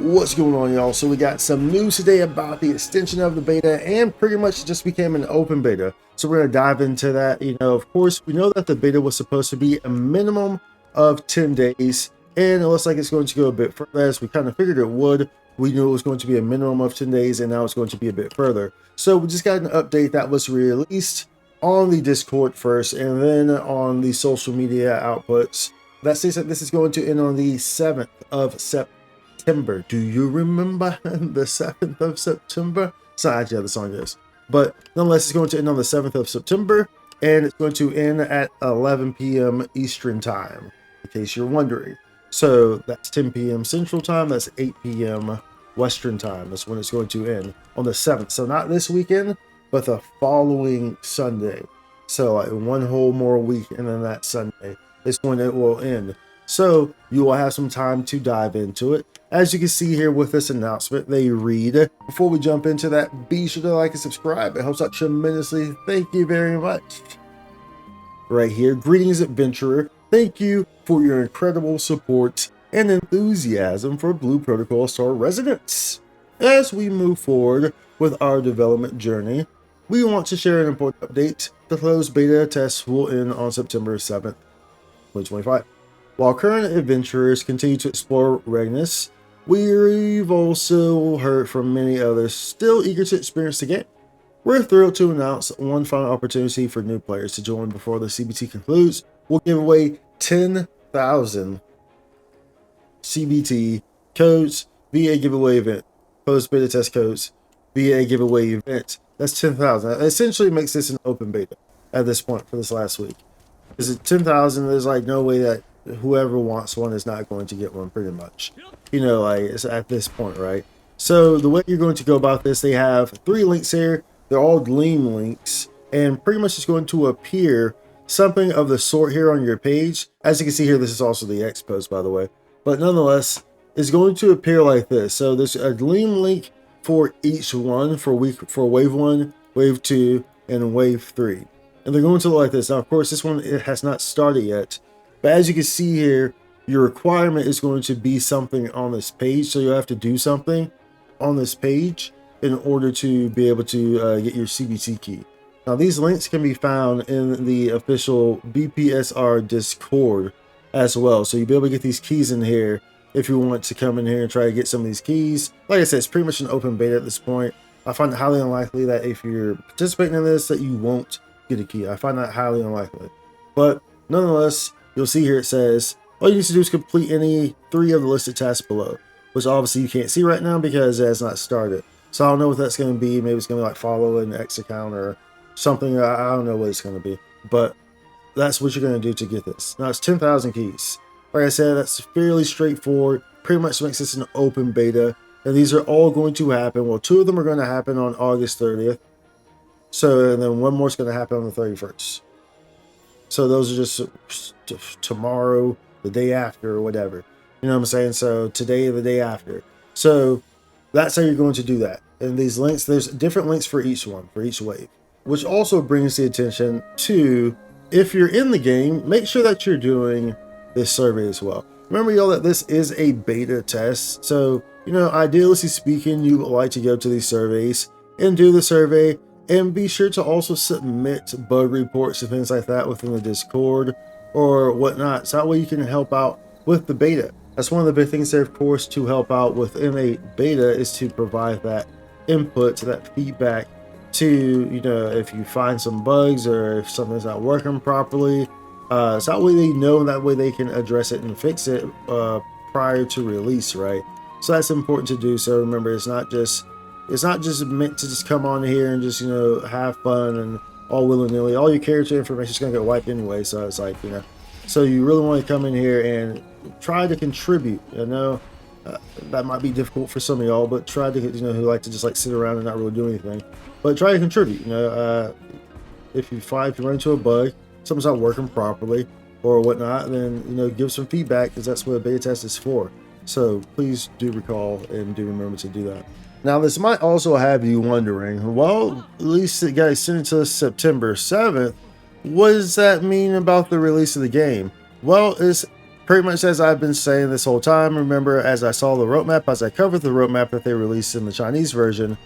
What's going on, y'all? So we got some news today about the extension of the beta, and pretty much just became an open beta. So we're going to dive into that. Of course, we know that the beta was supposed to be a minimum of 10 days, and it looks like it's going to go a bit further, as we kind of figured it would. We knew it was going to be a minimum of 10 days, and now it's going to be a bit further. So we just got an update that was released on the Discord first, and then on the social media outputs. That says that this is going to end on the 7th of September. Do you remember the 7th of September? It's not actually how the song is. But nonetheless, it's going to end on the 7th of September, and it's going to end at 11 p.m. Eastern Time, in case you're wondering. So that's 10 p.m. Central Time, that's 8 p.m. Western Time. That's when it's going to end, on the 7th. So not this weekend, but the following Sunday. So like one whole more week, and then that Sunday is when it will end. So you will have some time to dive into it. As you can see here with this announcement, they read, before we jump into that, be sure to like and subscribe. It helps out tremendously. Thank you very much. Right here, greetings adventurer. Thank you for your incredible support and enthusiasm for Blue Protocol Star residents. As we move forward with our development journey, we want to share an important update. The closed beta test will end on September 7th, 2025. While current adventurers continue to explore Regnus, we've also heard from many others still eager to experience the game. We're thrilled to announce one final opportunity for new players to join before the CBT concludes. We'll give away 10,000 CBT codes via a giveaway event. Post beta test codes via a giveaway event. That's 10,000. That essentially makes this an open beta at this point for this last week. Because at 10,000, there's like no way that whoever wants one is not going to get one, pretty much. Like it's at this point, right? So the way you're going to go about this, they have 3 links here. They're all Gleam links, and pretty much it's going to appear something of the sort here on your page. As you can see here, this is also the X post, by the way. But nonetheless, it's going to appear like this. So there's a Gleam link for each one, for wave 1, wave 2, and wave 3. And they're going to look like this. Now, of course, this one, it has not started yet. But as you can see here, your requirement is going to be something on this page. So you'll have to do something on this page in order to be able to get your CBT key. Now, these links can be found in the official BPSR Discord as well. So you'll be able to get these keys in here if you want to come in here and try to get some of these keys. Like I said, it's pretty much an open beta at this point. I find it highly unlikely that if you're participating in this that you won't get a key. I find that highly unlikely. But nonetheless, you'll see here it says, all you need to do is complete any 3 of the listed tasks below, which obviously you can't see right now because it has not started. So I don't know what that's going to be. Maybe it's going to be like follow an X account or something. I don't know what it's going to be. But that's what you're going to do to get this. Now, it's 10,000 keys. Like I said, that's fairly straightforward. Pretty much makes this an open beta. And these are all going to happen. Well, 2 of them are going to happen on August 30th. So, and then one more is going to happen on the 31st. So those are just tomorrow, the day after, or whatever. You know what I'm saying? So today or the day after. So that's how you're going to do that. And these links, there's different links for each one, for each wave. Which also brings the attention to, if you're in the game, make sure that you're doing this survey as well. Remember, y'all, that this is a beta test. So, ideally speaking, you would like to go to these surveys and do the survey. And be sure to also submit bug reports and things like that within the Discord or whatnot. So that way you can help out with the beta. That's one of the big things there, of course, to help out within a beta is to provide that input, that feedback to, if you find some bugs or if something's not working properly. So that way they know, and that way they can address it and fix it prior to release, right? So that's important to do. So remember, it's not just meant to just come on here and just, have fun and all willy-nilly. All your character information is going to get wiped anyway. So it's like, so you really want to come in here and try to contribute. That might be difficult for some of y'all, but try to, who like to just like sit around and not really do anything. But try to contribute. If you run into a bug, something's not working properly or whatnot, then, give some feedback, because that's what a beta test is for. So please do recall and do remember to do that. Now, this might also have you wondering, well, at least it got extended to September 7th. What does that mean about the release of the game? Well, it's pretty much as I've been saying this whole time. Remember, as I saw the roadmap, as I covered the roadmap that they released in the Chinese version,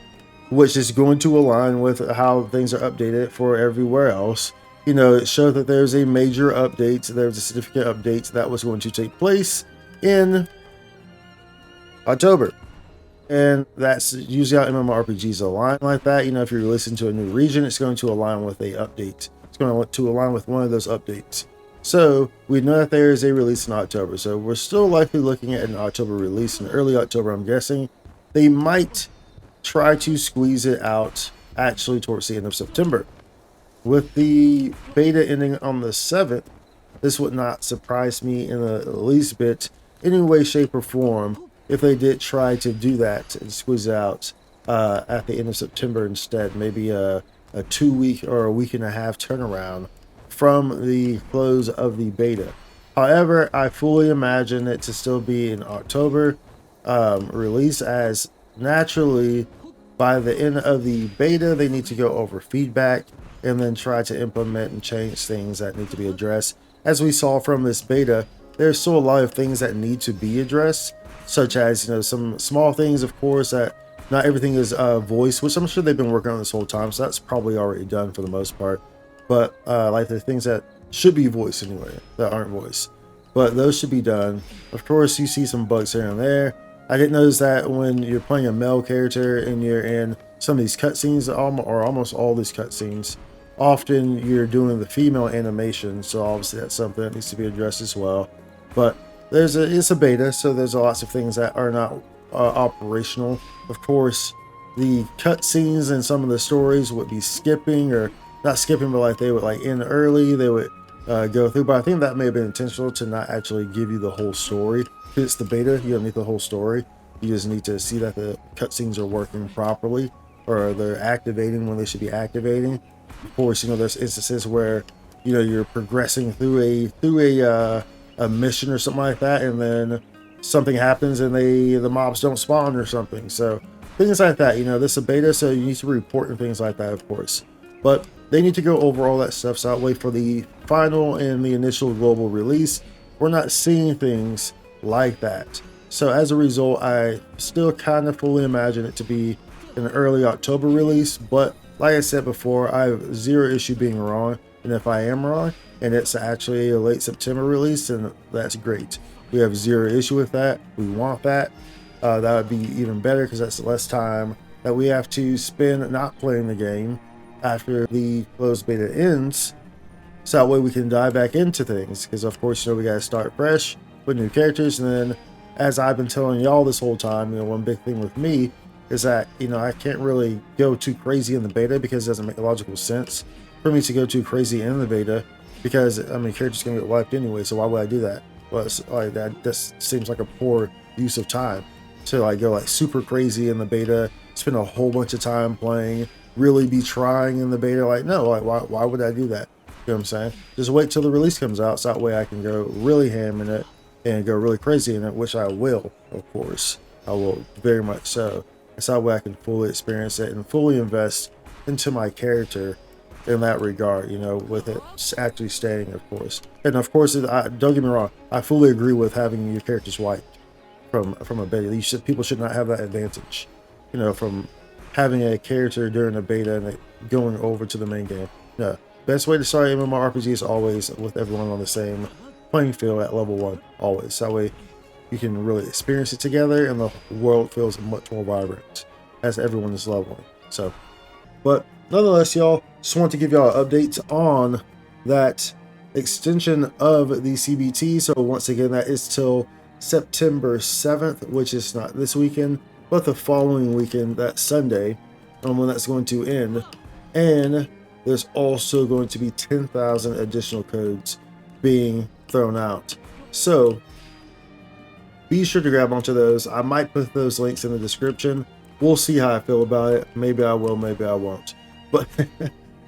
which is going to align with how things are updated for everywhere else. You know, it showed that there's a major update, there's a significant update that was going to take place in October. And that's usually how MMORPGs align like that. You know, if you're listening to a new region, it's going to align with a update. It's going to align with one of those updates. So we know that there is a release in October. So we're still likely looking at an October release, in early October, I'm guessing. They might try to squeeze it out actually towards the end of September. With the beta ending on the 7th, this would not surprise me in the least bit, any way, shape, or form, if they did try to do that and squeeze it out at the end of September instead. Maybe a 2-week or a week and a half turnaround from the close of the beta. However, I fully imagine it to still be an October release, as naturally by the end of the beta they need to go over feedback and then try to implement and change things that need to be addressed. As we saw from this beta, there's still a lot of things that need to be addressed, such as, you know, some small things, of course, that not everything is voice, which I'm sure they've been working on this whole time, so that's probably already done for the most part. But like the things that should be voice anyway, that aren't voice, but those should be done. Of course, you see some bugs here and there. I didn't notice that when you're playing a male character and you're in some of these cutscenes, or almost all these cutscenes, often you're doing the female animation, so obviously that's something that needs to be addressed as well. But it's a beta, so there's lots of things that are not operational. Of course, the cutscenes and some of the stories would be skipping, or not skipping, but like they would like end early. They would go through, but I think that may have been intentional to not actually give you the whole story. Because it's the beta, you don't need the whole story. You just need to see that the cutscenes are working properly, or they're activating when they should be activating. Of course, you know, there's instances where, you know, you're progressing through a mission or something like that, and then something happens and the mobs don't spawn or something. So things like that, you know, this is a beta, so you need to report and things like that, of course. But they need to go over all that stuff, so that way for the final and the initial global release, we're not seeing things like that. So as a result, I still kind of fully imagine it to be an early October release, but like I said before, I have zero issue being wrong, and if I am wrong and it's actually a late September release, then that's great. We have zero issue with that. We want that. That would be even better, because that's less time that we have to spend not playing the game after the closed beta ends, so that way we can dive back into things. Because of course, you know, we got to start fresh with new characters. And then, as I've been telling y'all this whole time, you know, one big thing with me is that, you know, I can't really go too crazy in the beta, because it doesn't make logical sense for me to go too crazy in the beta, because I mean, characters gonna get wiped anyway, so why would I do that? Well, it's like that just seems like a poor use of time to like go like super crazy in the beta, spend a whole bunch of time playing, really be trying in the beta. Like, no, like why would I do that? You know what I'm saying? Just wait till the release comes out, so that way I can go really ham in it and go really crazy in it, which I will, of course. I will, very much so. That's that way I can fully experience it and fully invest into my character in that regard, you know, with it actually staying, of course. And of course, don't get me wrong, I fully agree with having your characters wiped from a beta. People should not have that advantage, you know, from having a character during a beta and going over to the main game. No, best way to start MMORPG is always with everyone on the same playing field at level 1, always. That way you can really experience it together, and the world feels much more vibrant as everyone is leveling. So, but nonetheless, y'all, just want to give y'all an update on that extension of the CBT. So once again, that is till September 7th, which is not this weekend, but the following weekend, that Sunday, when that's going to end. And there's also going to be 10,000 additional codes being thrown out. So be sure to grab onto those. I might put those links in the description. We'll see how I feel about it. Maybe I will, maybe I won't. But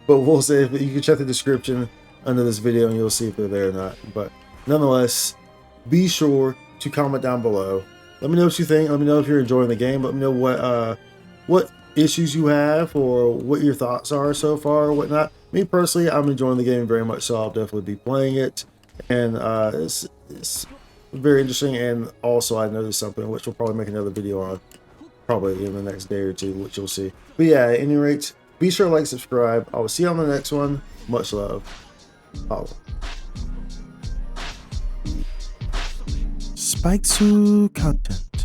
but we'll see. If you can check the description under this video and you'll see if they're there or not. But nonetheless, be sure to comment down below. Let me know what you think. Let me know if you're enjoying the game. Let me know what issues you have, or what your thoughts are so far, or whatnot. Me personally, I'm enjoying the game very much, so I'll definitely be playing it. And it's very interesting. And also I noticed something which we'll probably make another video on probably in the next day or two, which you'll see. But yeah, at any rate, be sure to like, subscribe. I will see you on the next one. Much love. Follow. Spike content.